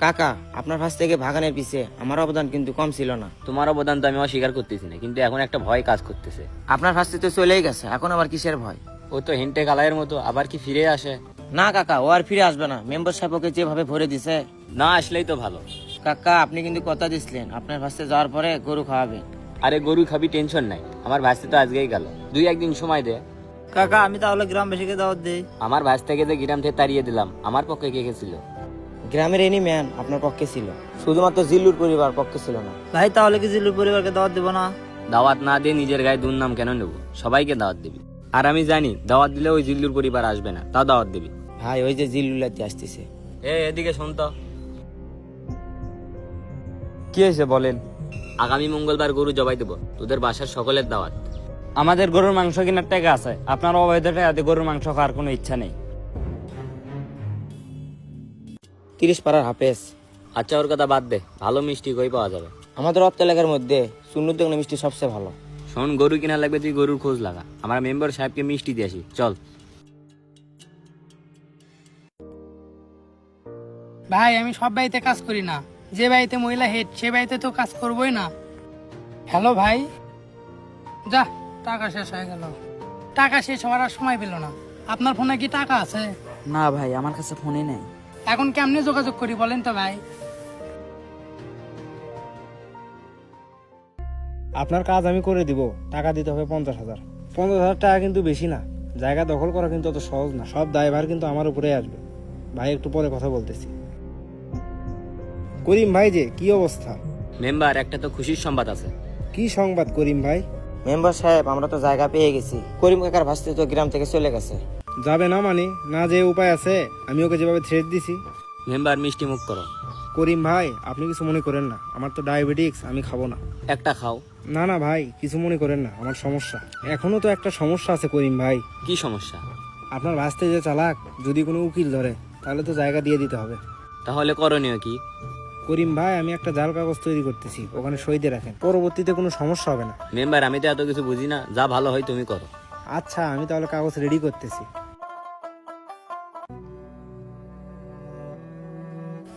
কাকা, আপনার কাছ থেকে ভাগানের পিছে আমার অবদান কিন্তু কম ছিল না। তোমার অবদান তো আমি অস্বীকার করতেছি না, কিন্তু এখন একটা ভয় কাজ করতেছে। আপনার কাছ থেকে তো চলেই গেছে, এখন আবার কিসের ভয়? ও তো হেন্টে কালাইয়ের মতো, আবার কি ফিরে আসে? না কাকা, ও আর ফিরে আসবে না। মেম্বার সাহেব ওকে যেভাবে ভরে দিছে। না আসলেই তো ভালো। কাকা, আপনি কিন্তু কথা দিছিলেন আপনার কাছে যাওয়ার পরে গরু খাওয়াবেন। আরে গরু খাবি, টেনশন নাই। আমার ভাইস্তে তো আজকেই গেল, 2-1 দিন সময় দে। কাকা আমি তাহলে গ্রামবাসীকে দাওয়াত দেই। আমার ভাইস থেকে যে গ্রাম থেকে তাড়িয়ে দিলাম, আমার পক্ষে কে গেছিল? গ্রামের এনি ম্যান আপনার পক্ষে ছিল, শুধুমাত্র জিল্লুর পরিবার পক্ষে ছিল না। ভাই তাহলে কি জিল্লুর পরিবারকে দাওয়াত দেবো না? দাওয়াত না দিয়ে নিজের গায়ে দুর্নাম কেন নেব? সবাইকে দাওয়াত দিবি। আর আমি জানি দাওয়াত দিলে ওই জিল্লুর পরিবার আসবে না, তাও দাওয়াত দিবি। ভাই, ওই যে জিল্লুলাতে আসতেছে। এদিকে শোন তো। কি হয়েছে বলেন? আগামী মঙ্গলবার গরু জবাই দেবো, তোদের বাসার সকলের দাওয়াত। আমাদের গরুর মাংস কেনার টাকা আছে, আপনার অবৈধ টাকাতে গরুর মাংস খাওয়ার কোনো ইচ্ছা নেই। 30 পাড়ার হাফেজ। আচ্ছা ওর কথা বাদ দে, ভালো মিষ্টি কই পাওয়া যাবে? আমাদের রপ্ত এলাকার মধ্যে সুন্নুদ্দগ্ন মিষ্টি সবচেয়ে ভালো। শোন, গরু কিনা লাগবে, তুই গরুর খোঁজ লাগা, আমরা মেম্বার সাহেবকে মিষ্টি দিয়ে আসি, চল। ভাই আমি সব বাড়িতে কাজ করি না, যে বাড়িতে মহিলা হেড সে বাড়িতে তো কাজ করবোই না। হ্যালো ভাই, যা টাকা শেষ হয়ে গেল। টাকা শেষ হওয়ার আর সময় পেল না। আপনার ফোনে কি টাকা আছে? না ভাই, আমার কাছে ফোনই নেই। এখন কেমনে যোগাযোগ করি বলেন তো ভাই? আপনার কাজ আমি করে দিব, টাকা দিতে হবে 50,000। 50,000 টাকা কিন্তু বেশি না। জায়গা দখল করা কিন্তু অত সহজ না, সব দায়ভার কিন্তু আমার উপরেই আসবে। ভাই একটু পরে কথা বলতেছি। করিম ভাই, যে কি অবস্থা? মেম্বার, একটা তো খুশির সংবাদ আছে। কি সংবাদ করিম ভাই? মেম্বার সাহেব, আমরা তো জায়গা পেয়ে গেছি। করিম কাকার ভাস্তি তো গ্রাম থেকে চলে গেছে। যাবে না মানে? না যে উপায় আছে? আমি ওকে যেভাবে থ্রেট দিছি। মেম্বার মিষ্টি মুখ করো। করিম ভাই, আপনি কিছু মনে করেন না, আমার তো ডায়াবেটিক্স, আমি খাবো না। একটা খাও। না না ভাই, কিছু মনে করেন না, আমার সমস্যা এখনো তো একটা সমস্যা আছে করিম ভাই। কি সমস্যা? আপনার ভাস্তে যে চালাক, যদি কোনো উকিল ধরে তাহলে তো জায়গা দিয়ে দিতে হবে। তাহলে করণীয় কি? করিম ভাই, আমি একটা জাল কাগজ তৈরি করতেছি, ওখানে সই দিয়ে রাখেন, পরবর্তীতে কোনো সমস্যা হবে না। মেম্বার, আমি তো এত কিছু বুঝি না, যা ভালো হয় তুমি করো। আচ্ছা, আমি তাহলে কাগজ রেডি করতেছি।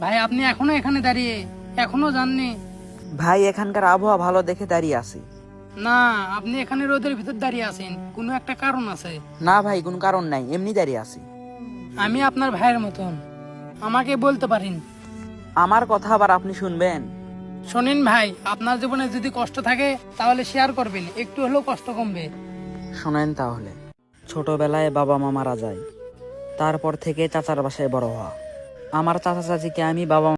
ভাই আপনি এখনো এখানে দাঁড়িয়ে, এখনো যাননি? ভাই এখানকার আবহাওয়া ভালো দেখে দাঁড়িয়ে আছি। না, আপনি এখানে রোদের ভিতর দাঁড়িয়ে আছেন, কোনো একটা কারণ আছে। না ভাই, কোনো কারণ নাই, এমনি দাঁড়িয়ে আছি। আমি আপনার ভাইয়ের মতন, আমাকে বলতে পারেন। আমার কথা আবার আপনি শুনবেন? শোনেন ভাই, আপনার জীবনে যদি কষ্ট থাকে তাহলে শেয়ার করবেন, একটু হলেও কষ্ট কমবে। শোনেন তাহলে। ছোটবেলায় বাবা মা মারা যায়, তারপর থেকে চাচার বাসায় বড় হওয়া। আমার চাচা চাচিকে আমি বাবা